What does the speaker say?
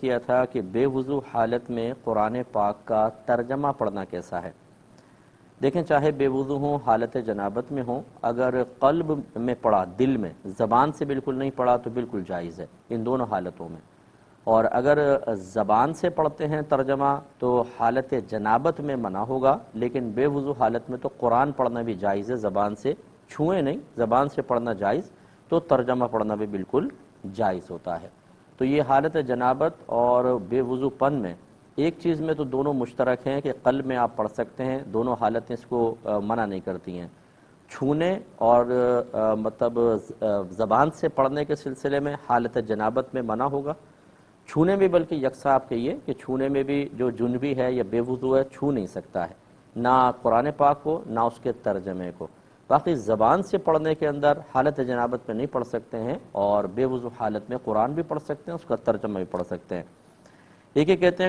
کیا تھا کہ بے وضو حالت میں قرآن پاک کا ترجمہ پڑھنا کیسا ہے۔ دیکھیں، چاہے بے وضو ہوں، حالت جنابت میں ہوں، اگر قلب میں پڑھا، دل میں، زبان سے بالکل نہیں پڑھا تو بالکل جائز ہے ان دونوں حالتوں میں۔ اور اگر زبان سے پڑھتے ہیں ترجمہ تو حالت جنابت میں منع ہوگا، لیکن بے وضو حالت میں تو قرآن پڑھنا بھی جائز ہے، زبان سے چھوئیں نہیں، زبان سے پڑھنا جائز، تو ترجمہ پڑھنا بھی بالکل جائز ہوتا ہے۔ تو یہ حالت جنابت اور بے وضو پن میں ایک چیز میں تو دونوں مشترک ہیں کہ قلب میں آپ پڑھ سکتے ہیں، دونوں حالتیں اس کو منع نہیں کرتی ہیں۔ چھونے اور زبان سے پڑھنے کے سلسلے میں حالت جنابت میں منع ہوگا، چھونے میں بلکہ یکساں آپ کہیے کہ چھونے میں بھی جو جنبی ہے یا بے وضو ہے چھو نہیں سکتا ہے، نہ قرآن پاک کو نہ اس کے ترجمے کو۔ باقی زبان سے پڑھنے کے اندر حالت جنابت میں نہیں پڑھ سکتے ہیں، اور بے وضو حالت میں قرآن بھی پڑھ سکتے ہیں، اس کا ترجمہ بھی پڑھ سکتے ہیں۔ ایک کہتے ہیں